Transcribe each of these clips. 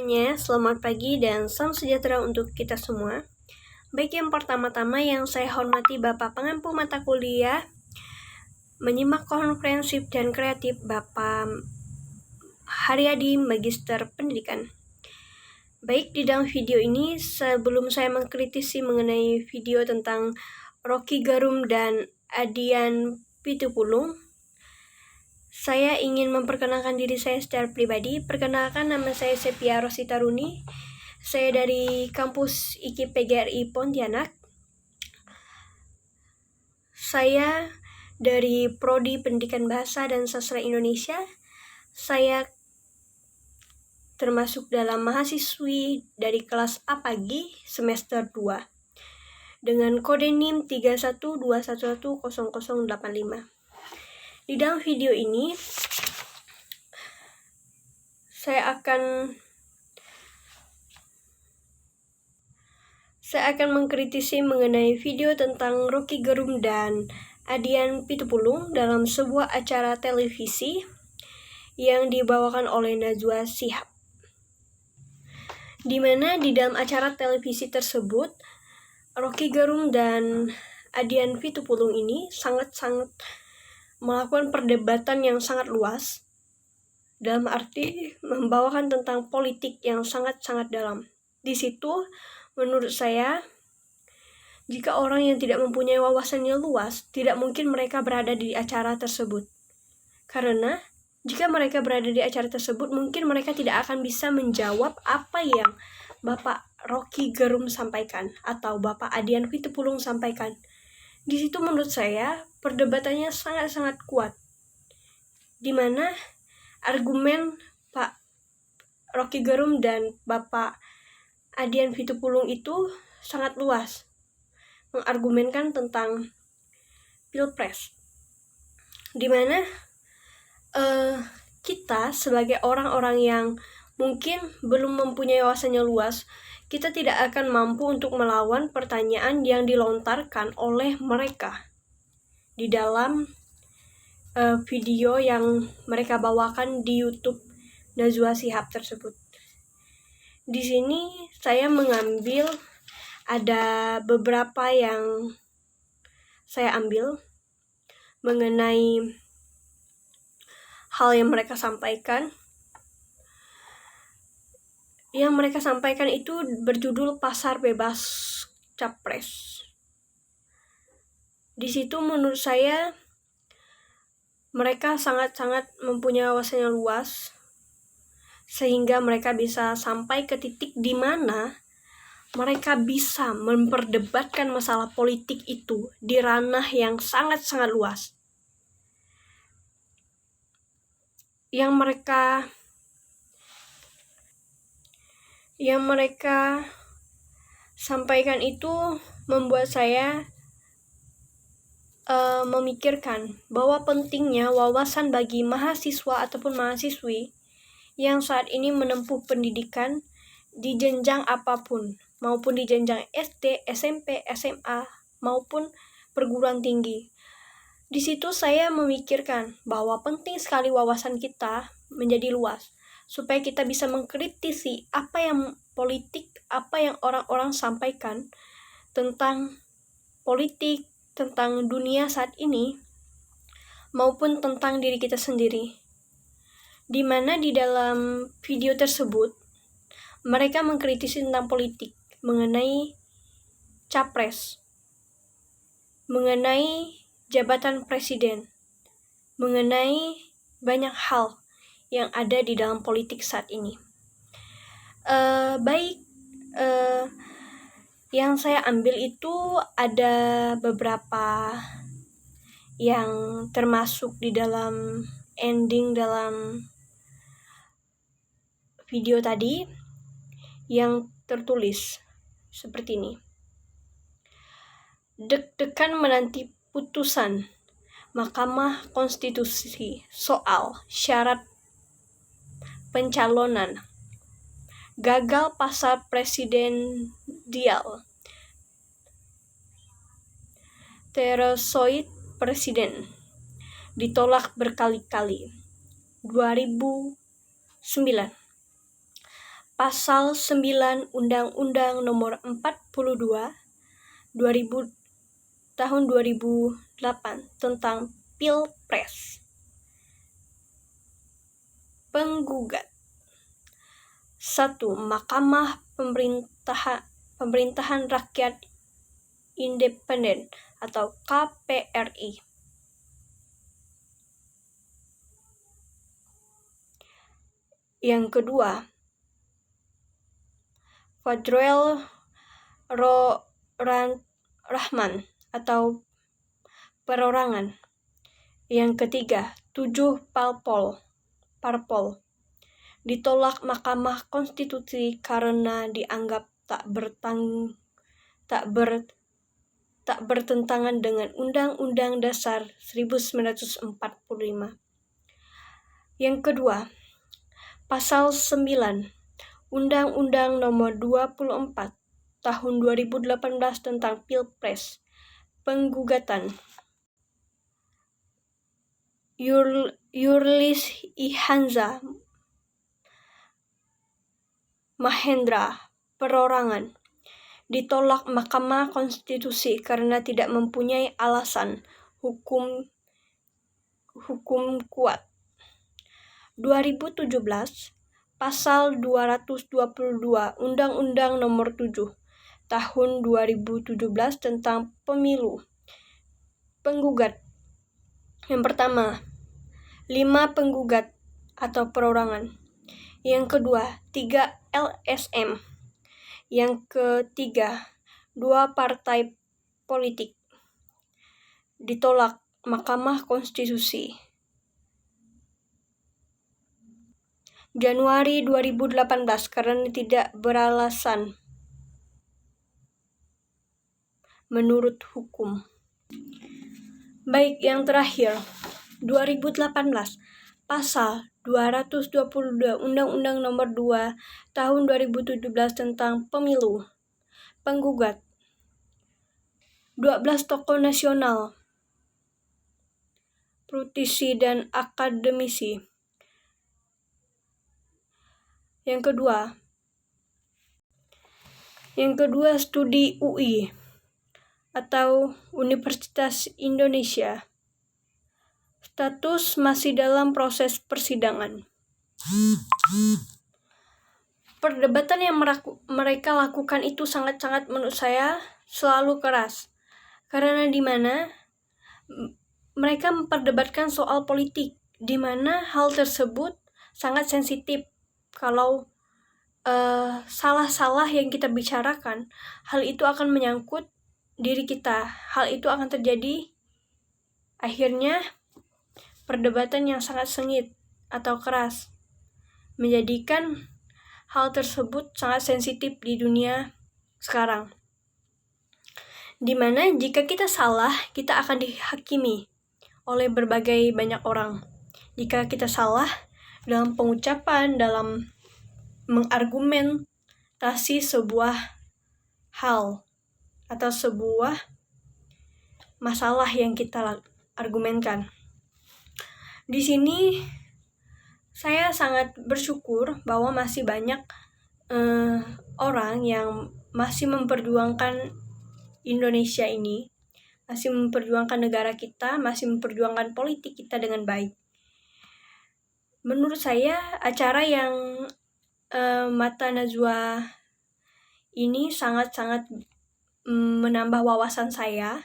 semuanya, selamat pagi dan salam sejahtera untuk kita semua. Baik, yang pertama-tama yang saya hormati Bapak Pengampu Mata Kuliah, menyimak komprehensif dan kreatif Bapak Haryadi, Magister Pendidikan. Baik, di dalam video ini, sebelum saya mengkritisi mengenai video tentang Rocky Gerung dan Adian Pitupulung, saya ingin memperkenalkan diri saya secara pribadi. Perkenalkan, nama saya Sepia Rosita Runi. Saya dari kampus IKIP PGRI Pontianak. Saya dari Prodi Pendidikan Bahasa dan Sastra Indonesia. Saya termasuk dalam mahasiswi dari kelas A pagi semester 2 dengan kode NIM 3121100085. Di dalam video ini saya akan mengkritisi mengenai video tentang Rocky Gerung dan Adian Pitupulung dalam sebuah acara televisi yang dibawakan oleh Najwa Shihab. Di mana di dalam acara televisi tersebut, Rocky Gerung dan Adian Pitupulung ini sangat-sangat melakukan perdebatan yang sangat luas, dalam arti membawakan tentang politik yang sangat-sangat dalam. Di situ, menurut saya, jika orang yang tidak mempunyai wawasannya luas, tidak mungkin mereka berada di acara tersebut. Karena, jika mereka berada di acara tersebut, mungkin mereka tidak akan bisa menjawab apa yang Bapak Rocky Gerung sampaikan, atau Bapak Adian Pitupulung sampaikan. Di situ menurut saya, perdebatannya sangat-sangat kuat. Di mana argumen Pak Rocky Gerung dan Bapak Adian Pitupulung itu sangat luas, mengargumenkan tentang Pilpres, di mana kita sebagai orang-orang yang mungkin belum mempunyai wawasannya luas, kita tidak akan mampu untuk melawan pertanyaan yang dilontarkan oleh mereka di dalam video yang mereka bawakan di YouTube Najwa Shihab tersebut. Di sini saya mengambil ada beberapa yang saya ambil mengenai hal yang mereka sampaikan. Yang mereka sampaikan itu berjudul Pasar Bebas Capres. Di situ menurut saya mereka sangat-sangat mempunyai wawasan yang luas, sehingga mereka bisa sampai ke titik di mana mereka bisa memperdebatkan masalah politik itu di ranah yang sangat-sangat luas. Yang mereka sampaikan itu membuat saya memikirkan bahwa pentingnya wawasan bagi mahasiswa ataupun mahasiswi yang saat ini menempuh pendidikan di jenjang apapun, maupun di jenjang SD, SMP, SMA, maupun perguruan tinggi. Di situ saya memikirkan bahwa penting sekali wawasan kita menjadi luas, supaya kita bisa mengkritisi apa yang orang-orang sampaikan tentang politik, tentang dunia saat ini, maupun tentang diri kita sendiri. Di mana di dalam video tersebut, mereka mengkritisi tentang politik, mengenai capres, mengenai jabatan presiden, mengenai banyak hal yang ada di dalam politik saat ini. Yang saya ambil itu ada beberapa yang termasuk di dalam ending dalam video tadi, yang tertulis seperti ini. Deg-degan menanti putusan Mahkamah Konstitusi soal syarat pencalonan, gagal pasar presidensial, threshold presiden ditolak berkali-kali. 2009. Pasal 9 Undang-Undang Nomor 42 tahun 2008 tentang Pilpres. Penggugat. 1. Mahkamah Pemerintahan Rakyat Independen atau KPRI. Yang kedua, Fadril Rahman atau perorangan. Yang ketiga, 7 parpol ditolak Mahkamah Konstitusi karena dianggap tak bertentangan dengan Undang-Undang Dasar 1945. Yang kedua, Pasal 9 Undang-Undang Nomor 24 Tahun 2018 tentang Pilpres. Penggugatan. Yurlis Ihanza Mahendra perorangan ditolak Mahkamah Konstitusi karena tidak mempunyai alasan hukum kuat. 2017 Pasal 222 Undang-Undang Nomor 7 Tahun 2017 tentang Pemilu. Penggugat. Yang pertama, 5 penggugat atau perorangan. Yang kedua, 3 LSM. Yang ketiga, 2 partai politik. Ditolak Mahkamah Konstitusi. Januari 2018 karena tidak beralasan menurut hukum. Baik, yang terakhir, 2018 Pasal 222 Undang-Undang Nomor 2 Tahun 2017 tentang Pemilu. Penggugat. 12 tokoh nasional, politisi dan akademisi. Yang kedua studi UI atau Universitas Indonesia. Status masih dalam proses persidangan. Perdebatan yang mereka lakukan itu sangat-sangat menurut saya selalu keras. Karena di mana mereka memperdebatkan soal politik, di mana hal tersebut sangat sensitif. Kalau salah-salah yang kita bicarakan, hal itu akan menyangkut diri kita. Hal itu akan terjadi akhirnya perdebatan yang sangat sengit atau keras, menjadikan hal tersebut sangat sensitif di dunia sekarang. Dimana jika kita salah, kita akan dihakimi oleh berbagai banyak orang. Jika kita salah dalam pengucapan, dalam mengargumentasi sebuah hal atau sebuah masalah yang kita argumenkan. Di sini saya sangat bersyukur bahwa masih banyak orang yang masih memperjuangkan Indonesia ini, masih memperjuangkan negara kita, masih memperjuangkan politik kita dengan baik. Menurut saya acara yang Mata Najwa ini sangat-sangat menambah wawasan saya,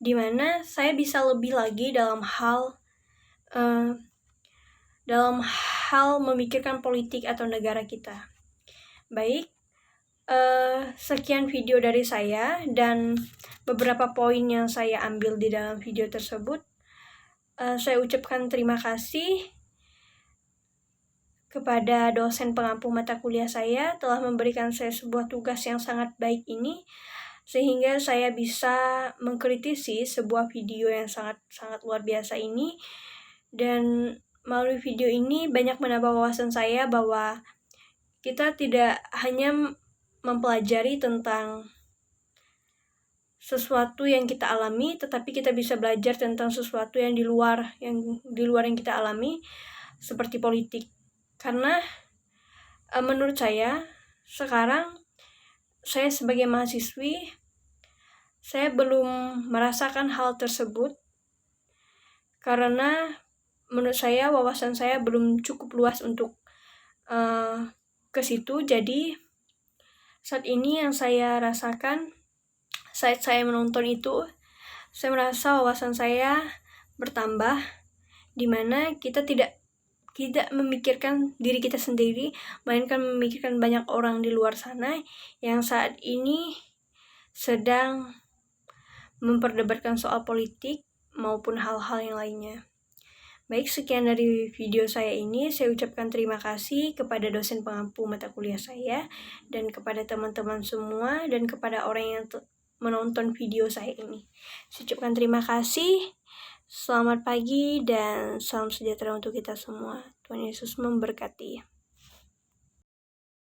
di mana saya bisa lebih lagi dalam hal memikirkan politik atau negara kita. Baik, sekian video dari saya dan beberapa poin yang saya ambil di dalam video tersebut. Saya ucapkan terima kasih kepada dosen pengampu mata kuliah saya telah memberikan saya sebuah tugas yang sangat baik ini, sehingga saya bisa mengkritisi sebuah video yang sangat luar biasa ini. Dan melalui video ini banyak menambah wawasan saya bahwa kita tidak hanya mempelajari tentang sesuatu yang kita alami, tetapi kita bisa belajar tentang sesuatu yang di luar yang kita alami, seperti politik. Karena menurut saya sekarang saya sebagai mahasiswi, saya belum merasakan hal tersebut karena menurut saya wawasan saya belum cukup luas untuk ke situ. Jadi saat ini yang saya rasakan saat saya menonton itu, saya merasa wawasan saya bertambah, di mana kita tidak memikirkan diri kita sendiri, melainkan memikirkan banyak orang di luar sana yang saat ini sedang memperdebatkan soal politik maupun hal-hal yang lainnya. Baik, sekian dari video saya ini. Saya ucapkan terima kasih kepada dosen pengampu mata kuliah saya, dan kepada teman-teman semua, dan kepada orang yang menonton video saya ini. Saya ucapkan terima kasih. Selamat pagi dan salam sejahtera untuk kita semua. Tuhan Yesus memberkati.